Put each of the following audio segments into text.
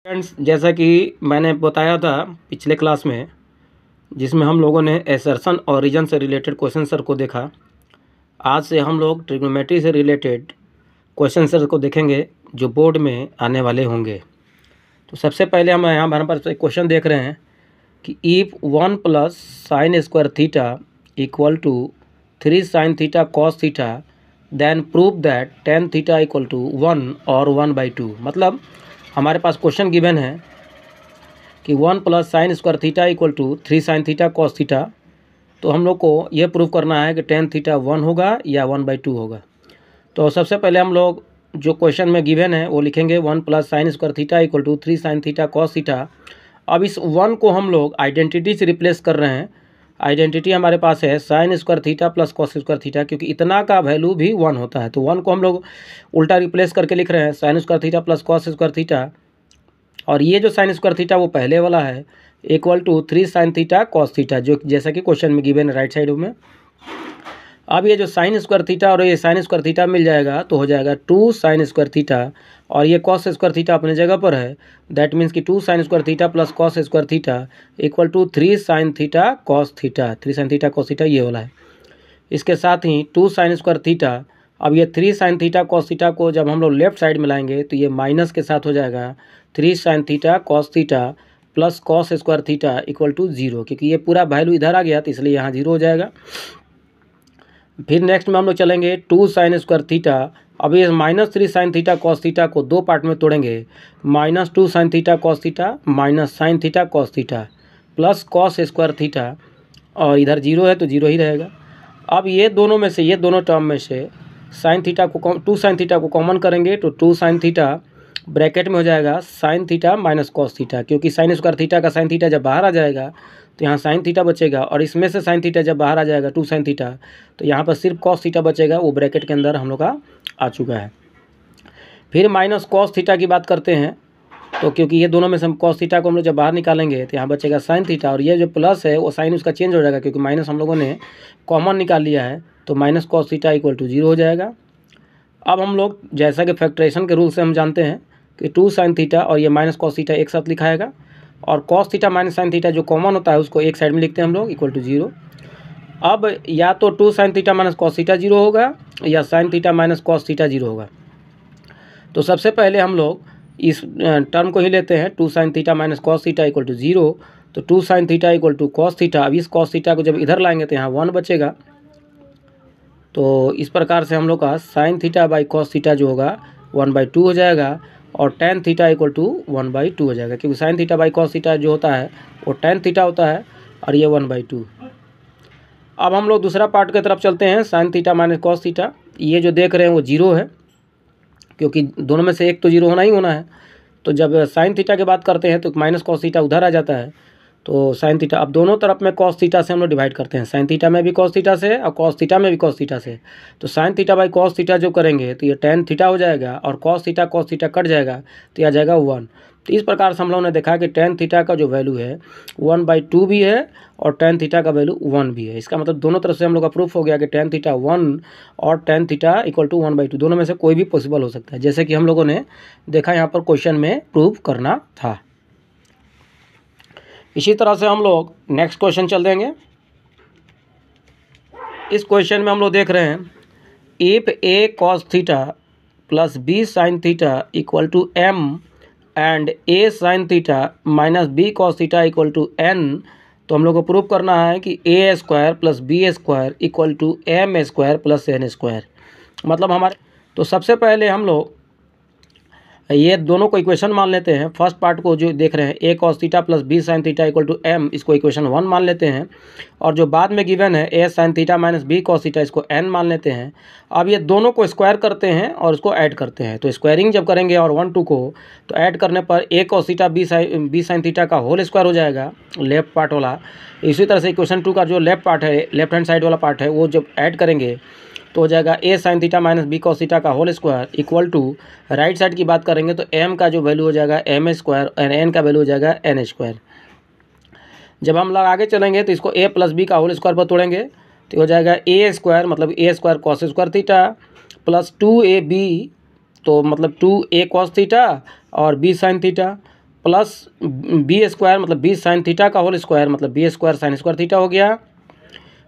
Friends, जैसा कि मैंने बताया था पिछले क्लास में, जिसमें हम लोगों ने एसर्शन और रीजन से रिलेटेड क्वेश्चन सर को देखा। आज से हम लोग ट्रिग्नोमेट्री से रिलेटेड क्वेश्चन सर को देखेंगे जो बोर्ड में आने वाले होंगे। तो सबसे पहले हम यहाँ हमारे पास एक क्वेश्चन देख रहे हैं कि if 1 plus sine square theta equal to 3 sine theta cos theta then prove that tan theta equal to 1 और 1/2। मतलब हमारे पास क्वेश्चन गिवन है कि 1 plus sine square theta equal to 3 sine theta cos theta. तो हम लोग को यह प्रूव करना है कि tan थीटा 1 होगा या 1/2 होगा। तो सबसे पहले हम लोग जो क्वेश्चन में गिवन है वो लिखेंगे 1 plus sine square theta equal to 3 sine theta cos theta. अब इस 1 को हम लोग आइडेंटिटी से रिप्लेस कर रहे हैं। आइडेंटिटी हमारे पास है sign square theta plus cos square theta, क्योंकि इतना का वैल्यू भी 1 होता है। तो 1 को हम लोग उल्टा रिप्लेस करके लिख रहे हैं sign square theta plus cos square theta, और ये जो साइन स्क्वायर थीटा वो पहले वाला है equal to 3 sine theta cos theta, जो जैसा कि क्वेश्चन में गिवन है राइट साइड में। अब ये जो साइन स्क्वायर थीटा और ये साइन स्क्वायर थीटा मिल जाएगा तो हो जाएगा 2 साइन स्क्वायर थीटा, और ये कॉस स्क्वायर थीटा अपने जगह पर है। दैट मीन्स कि 2 sine square theta plus cos square theta equal to 3 sine theta cos theta. 3 sine theta cos theta ये वाला है। इसके साथ ही 2 साइन स्क्वायर थीटा, अब ये 3 साइन थीटा कॉस थीटा को जब हम लोग लेफ्ट साइड में लाएंगे तो ये माइनस के साथ हो जाएगा 3 sine theta cos theta plus cos square theta equal to 0, क्योंकि ये पूरा वैल्यू इधर आ गया तो इसलिए यहाँ 0 हो जाएगा। फिर नेक्स्ट में हम लोग चलेंगे 2 साइन स्क्वायर थीटा। अब ये minus 3 sine theta cos theta को दो पार्ट में तोड़ेंगे, minus 2 sine theta cos theta minus sine theta cos theta plus cos square theta, और इधर 0 है तो 0 ही रहेगा। अब ये दोनों में से, ये दोनों टर्म में से साइन थीटा को 2 साइन थीटा को कॉमन करेंगे तो 2 साइन थीटा ब्रैकेट में हो जाएगा sign theta minus cos theta, क्योंकि साइन स्क्वायर थीटा का साइन थीटा जब बाहर आ जाएगा तो यहाँ साइन थीटा बचेगा, और इसमें से साइन थीटा जब बाहर आ जाएगा 2 साइन थीटा तो यहाँ पर सिर्फ कॉस थीटा बचेगा, वो ब्रैकेट के अंदर हम लोग का आ चुका है। फिर माइनस कॉस थीटा की बात करते हैं, तो क्योंकि ये दोनों में से हम कॉस थीटा को हम लोग जब बाहर निकालेंगे तो यहाँ बचेगा साइन थीटा, और ये जो प्लस है वो साइन उसका चेंज हो जाएगा क्योंकि माइनस हम लोगों ने कॉमन निकाल लिया है, तो minus cos theta equal to 0 हो जाएगा। अब हम लोग जैसा कि फैक्टरेशन के रूल से हम जानते हैं कि 2 साइन थीटा और ये माइनस कॉस थीटा एक साथ लिखाएगा, और cos theta minus sine theta जो कॉमन होता है उसको एक साइड में लिखते हैं हम लोग इक्वल टू 0। अब या तो 2 sine theta minus cos theta 0 होगा या sign theta minus cos theta 0 होगा। तो सबसे पहले हम लोग इस टर्म को ही लेते हैं 2 sine theta minus cos theta equal to 0। तो 2 sine theta equal to cos theta, अब इस कॉस थीटा को जब इधर लाएंगे तो यहाँ 1 बचेगा। तो इस प्रकार से हम लोग का sine theta by cos theta जो होगा 1/2 हो जाएगा, और tan थीटा इक्वल टू 1/2 हो जाएगा, क्योंकि sine theta by cos theta जो होता है वो tan थीटा होता है, और ये 1/2। अब हम लोग दूसरा पार्ट की तरफ चलते हैं, sign theta minus cos theta. ये जो देख रहे हैं वो 0 है, क्योंकि दोनों में से एक तो 0 होना ही होना है। तो जब साइन थीटा की बात करते हैं तो माइनस कॉस थीटा उधर आ जाता है, तो साइन थीटा अब दोनों तरफ में कॉस थीटा से हम लोग डिवाइड करते हैं, साइन थीटा में भी कॉस थीटा से और कॉस थीटा में भी कॉस थीटा से। तो sine theta by cos theta जो करेंगे तो ये tan थीटा हो जाएगा, और कॉस थीटा कट जाएगा तो यह आ जाएगा 1। तो इस प्रकार से हम लोगों ने देखा कि tan थीटा का जो वैल्यू है 1/2 भी है और tan थीटा का वैल्यू 1 भी है। इसका मतलब दोनों तरफ से हम लोग का प्रूफ हो गया कि tan थीटा 1 और tan थीटा इक्वल टू 1/2, दोनों में से कोई भी पॉसिबल हो सकता है, जैसे कि हम लोगों ने देखा यहाँ पर क्वेश्चन में प्रूव करना था। इसी तरह से हम लोग नेक्स्ट क्वेश्चन चल देंगे। इस क्वेश्चन में हम लोग देख रहे हैं if a cos theta plus b sine theta equal to m and a sine theta minus b cos theta equal to n, तो हम लोग को प्रूव करना है कि a square plus b square equal to m square plus n square. मतलब हमारे, तो सबसे पहले हम लोग ये दोनों को इक्वेशन मान लेते हैं। फर्स्ट पार्ट को जो देख रहे हैं a cos theta plus b sine theta equal to m, इसको इक्वेशन 1 मान लेते हैं, और जो बाद में गिवन है a sine theta minus b cos theta इसको n मान लेते हैं। अब ये दोनों को स्क्वायर करते हैं और उसको ऐड करते हैं, तो स्क्वायरिंग जब करेंगे और 1 2 को तो ऐड करने पर a cos theta b sine theta का होल स्क्वायर हो जाएगा लेफ्ट पार्ट वाला। इसी तरह से इक्वेशन 2 का जो लेफ्ट पार्ट है, लेफ्ट हैंड साइड वाला पार्ट है, वो जब ऐड करेंगे तो हो जाएगा a sine theta minus b cos theta का whole square equal to, right side की बात करेंगे तो m का जो वैल्यू हो जाएगा m स्क्वायर और n का वैल्यू हो जाएगा n स्क्वायर। जब हम लोग आगे चलेंगे तो इसको a प्लस b का होल स्क्वायर पर तोड़ेंगे तो हो जाएगा a स्क्वायर, मतलब a square cos square theta plus 2ab, तो मतलब 2a cos थीटा और b sine theta plus B square मतलब बी साइन थीटा का होल स्क्वायर मतलब B square sine square theta हो गया।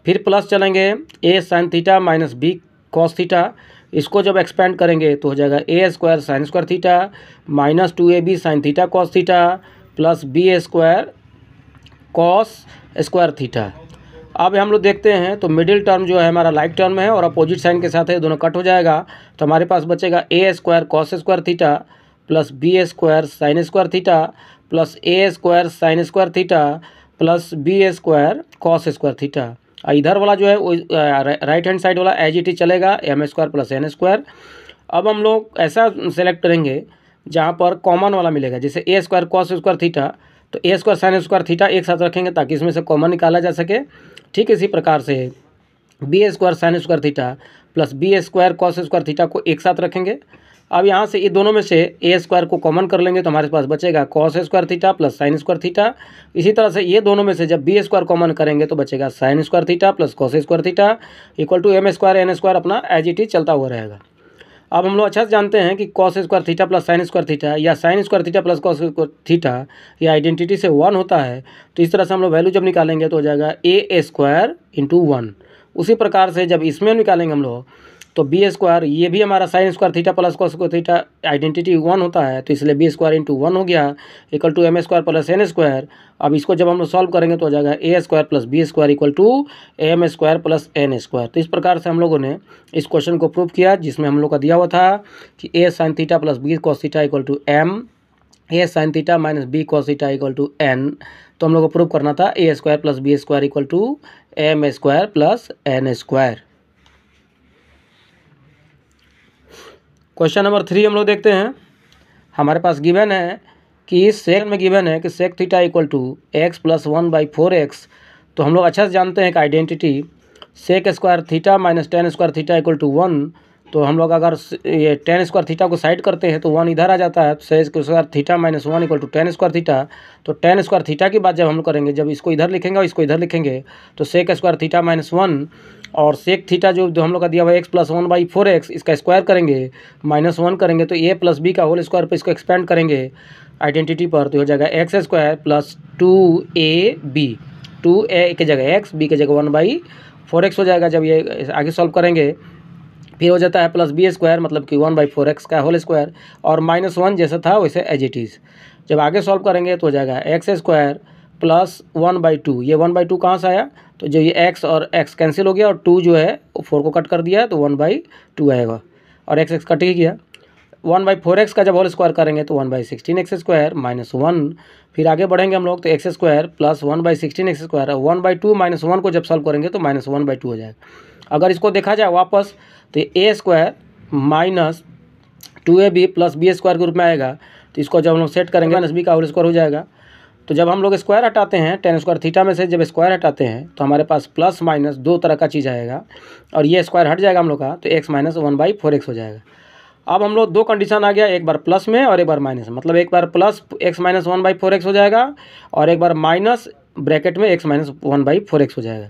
फिर प्लस चलेंगे A sine theta minus B cos theta, इसको जब एक्सपेंड करेंगे तो हो जाएगा A square sine square theta minus 2ab sine theta cos theta plus B square cos square theta. अब हम लोग देखते हैं तो मिडिल टर्म जो है हमारा लाइक टर्म है और अपोजिट साइन के साथ है, दोनों कट हो जाएगा। तो हमारे पास बचेगा A square cos square theta plus B square sine square theta plus A square sine square theta plus B square cos square theta. इधर वाला जो है वो राइट हैंड साइड वाला एज इट इज चलेगा, M square plus N square. अब हम लोग ऐसा सेलेक्ट करेंगे जहाँ पर कॉमन वाला मिलेगा, जैसे ए स्क्वायर कॉस स्क्वायर थीटा, तो A square sine square theta एक साथ रखेंगे ताकि इसमें से कॉमन निकाला जा सके। ठीक इसी प्रकार से B square sine square theta plus B square cos square theta को एक साथ रखेंगे। अब यहाँ से ये दोनों में से ए स्क्वायर को कॉमन कर लेंगे तो हमारे पास बचेगा cos square theta plus sine square theta. इसी तरह से ये दोनों में से जब बी स्क्वायर कॉमन करेंगे तो बचेगा sine square theta plus cos square theta equal to M square N square अपना एज इट इज चलता हुआ रहेगा। अब हम लोग अच्छा से जानते हैं कि cos square theta plus sine square theta या sine square theta plus cos square theta या आइडेंटिटी से 1 होता है। तो इस तरह से हम लोग वैल्यू जब निकालेंगे तो हो जाएगा ए स्क्वायर इंटू 1। उसी प्रकार से जब इसमें निकालेंगे हम लोग तो बी स्क्वायर, ये भी हमारा sign square theta plus cos square theta identity 1 होता है, तो इसलिए बी स्क्वायर इंटू 1 हो गया equal to M square plus N square. अब इसको जब हम लोग सॉल्व करेंगे तो हो जाएगा A square plus B square equal to M square plus N square. तो इस प्रकार से हम लोगों ने इस क्वेश्चन को प्रूव किया, जिसमें हम लोग का दिया हुआ था कि A sine theta plus B cos theta equal to M, A sine theta minus B cos theta equal to N. तो हम लोग को प्रूव करना था A square plus B square equal to M square plus N square. Question number 3 हम लोग देखते हैं। हमारे पास गिवन है कि सेक में गिवन है कि sec theta equal to x plus 1/4x। तो हम लोग अच्छा से जानते हैं कि identity sec square theta minus tan square theta equal to 1। तो हम लोग अगर ये टेन स्क्वायर थीटा को साइड करते हैं तो 1 इधर आ जाता है, तो sec square theta minus 1 equal to tan square theta. तो टेन स्क्वायर थीटा की बात जब हम लोग करेंगे, जब इसको इधर लिखेंगे और इसको इधर लिखेंगे तो सेक स्क्वायर थीटा माइनस 1 और सेक थीटा जो हम लोग का दिया हुआ है एक्स प्लस 1/4x, इसका स्क्वायर करेंगे माइनस 1 करेंगे तो ए प्लस बी का होल स्क्वायर पर इसको एक्सपेंड करेंगे आइडेंटिटी पर, तो हो जाएगा x square plus 2ab, 2a की जगह एक्स, बी की जगह 1/4x हो जाएगा। जब ये आगे सॉल्व करेंगे फिर हो जाता है प्लस बी स्क्वायर मतलब कि 1/4x का होल स्क्वायर और माइनस 1 जैसा था वैसे एज इट इज़। जब आगे सॉल्व करेंगे तो हो जाएगा एक्स स्क्वायर प्लस 1/2। ये 1/2 कहाँ से आया, तो जो ये x और x कैंसिल हो गया और 2 जो है 4 को कट कर दिया तो 1/2 आएगा और x कट ही गया। 1/4x का जब होल स्क्वायर करेंगे तो 1/16x स्क्वायर माइनस 1। फिर आगे बढ़ेंगे हम लोग तो x square plus 1/16x square, 1/2 minus 1 को जब सॉल्व करेंगे तो माइनस 1/2 हो जाएगा। अगर इसको देखा जाए वापस तो A square minus 2ab plus B square के रूप में आएगा। तो इसको जब हम लोग सेट करेंगे माइनस बी का होल स्क्वायर हो जाएगा। तो जब हम लोग स्क्वायर हटाते हैं टेन स्क्वायर थीटा में से जब स्क्वायर हटाते हैं तो हमारे पास प्लस माइनस 2 तरह का चीज़ आएगा और ये स्क्वायर हट जाएगा हम लोग का, तो x माइनस 1/4x हो जाएगा। अब हम लोग 2 कंडीशन आ गया, एक बार प्लस में और एक बार माइनस, मतलब एक बार प्लस x माइनस 1/4x हो जाएगा और एक बार माइनस ब्रैकेट में x माइनस 1/4x हो जाएगा।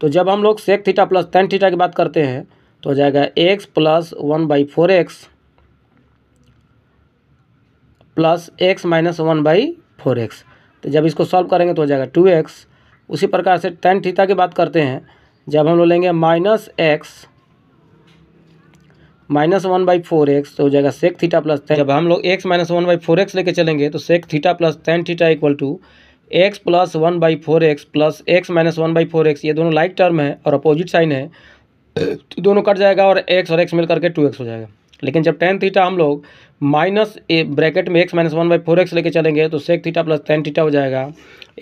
तो जब हम लोग sec theta plus tan theta की बात करते हैं तो हो जाएगा x plus 1/4x plus x minus 1/4x। तो जब इसको सॉल्व करेंगे तो हो जाएगा 2x। उसी प्रकार से टेन थीटा की बात करते हैं, जब हम लोग लेंगे माइनस x माइनस 1/4x तो हो जाएगा सेक थीटा प्लस टेन। जब हम लोग x माइनस 1/4x लेके चलेंगे तो sec theta plus tan theta equal to x plus 1/4x plus x minus 1/4x। ये दोनों लाइक टर्म है और अपोजिट साइन है तो दोनों कट जाएगा और x और x मिल करके 2x हो जाएगा। लेकिन जब टेन थीटा हम लोग माइनस ब्रैकेट में x माइनस 1/4x लेके चलेंगे तो sec theta plus tan theta हो जाएगा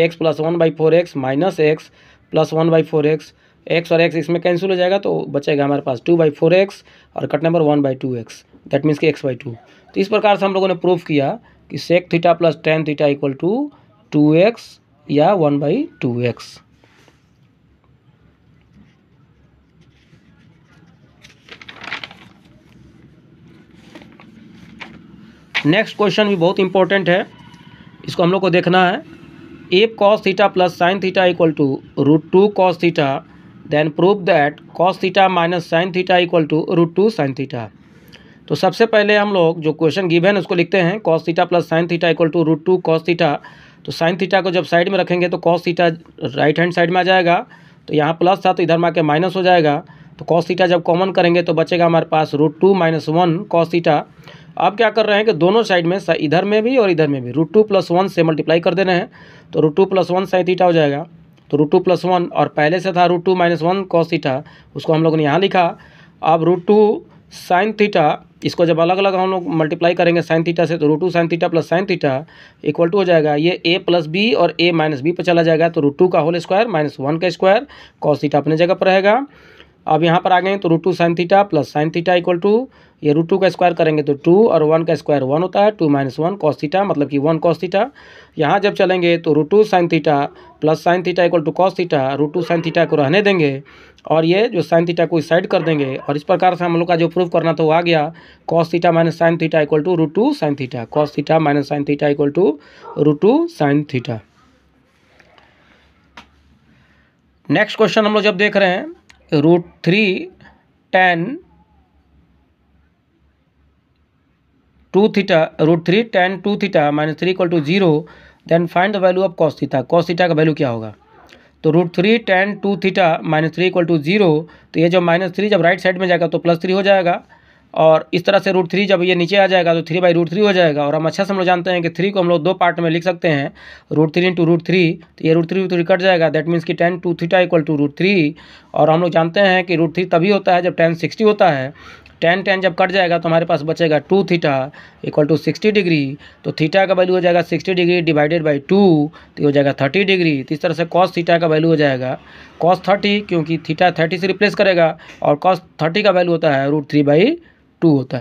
x plus 1/4x minus x plus 1/4x। x और x इसमें कैंसिल हो जाएगा तो बचेगा हमारे पास 2/4x और cut number 1/2x, that means कि x/2। तो इस प्रकार से हम लोगों ने प्रूफ किया कि sec theta plus tan theta equal to 2x या 1/2x। नेक्स्ट क्वेश्चन भी बहुत इंपॉर्टेंट है, इसको हम लोग को देखना है। If cos theta plus sine theta equal to √2 cos theta then prove that cos theta minus sine theta equal to √2 sine theta. तो सबसे पहले हम लोग जो क्वेश्चन गिवन है उसको लिखते हैं, cos theta plus sine theta equal to root 2 cos theta. तो साइन थीटा को जब साइड में रखेंगे तो cos theta right hand side में आ जाएगा, तो यहाँ प्लस था तो इधर में आके माइनस हो जाएगा। तो कॉस थीटा जब कॉमन करेंगे तो बचेगा हमारे पास रूट 2 - 1 कॉस थीटा। अब क्या कर रहे हैं कि दोनों साइड में, इधर में भी और इधर में भी, रूट 2 + 1 से मल्टीप्लाई कर दे रहे हैं, तो रूट 2 + 1 साइन थीटा हो जाएगा। तो रूट 2 + 1 और पहले से था रूट 2 - 1 कॉस थीटा, उसको हम लोगों ने यहाँ लिखा। अब रूट 2 साइन थीटा, इसको जब अलग अलग हम लोग मल्टीप्लाई करेंगे साइन थीटा से, तो root 2 sine theta plus sine theta equal to हो जाएगा, ये a + b और a - b पर चला जाएगा। तो रूट 2 का होल स्क्वायर -1 का स्क्वायर, कॉस थीटा अपने जगह पर रहेगा। अब यहाँ पर आ गए तो root 2 sine theta plus sine theta equal to, ये रूट 2 का स्क्वायर करेंगे तो 2 और 1 का स्क्वायर 1 होता है, 2 - 1 कॉस थीटा, मतलब कि 1 कॉस थीटा। यहाँ जब चलेंगे तो root 2 sine theta plus sine theta equal to cos theta, root 2 sine theta को रहने देंगे और ये जो साइन थीटा को इस साइड कर देंगे, और इस प्रकार से हम लोग का जो प्रूफ करना था वो आ गया, cos theta minus sine theta equal to root 2 sine theta, cos theta minus sine theta equal to root 2 sine theta. Next question हम लोग जब देख रहे हैं, root 3 tan 2 theta, root 3 tan 2 theta -3 equal to 0, then find the value of cos theta. Cos theta का value क्या होगा? तो root 3 tan 2 theta -3 equal to 0, तो ये जब -3 जब राइट साइड में जाएगा तो +3 हो जाएगा, और इस तरह से रूट 3 जब ये नीचे आ जाएगा तो 3/√3 हो जाएगा। और हम अच्छा से हम लोग जानते हैं कि 3 को हम लोग 2 पार्ट में लिख सकते हैं, रूट 3 × √3, तो ये रूट 3 कट जाएगा, दैट मीन्स कि tan 2 theta equal to root 3। और हम लोग जानते हैं कि रूट 3 तभी होता है जब tan 60 होता है, tan जब कट जाएगा तो हमारे पास बचेगा 2 थीटा इक्वल टू 60 डिग्री। तो थीटा का वैल्यू हो जाएगा 60 डिग्री डिवाइडेड बाई 2, तो हो जाएगा 30 डिग्री। तो इस तरह से कॉस थीटा का वैल्यू हो जाएगा cos 30, क्योंकि थीटा 30 से रिप्लेस करेगा, और cos 30 का वैल्यू होता है √3/2 होता है।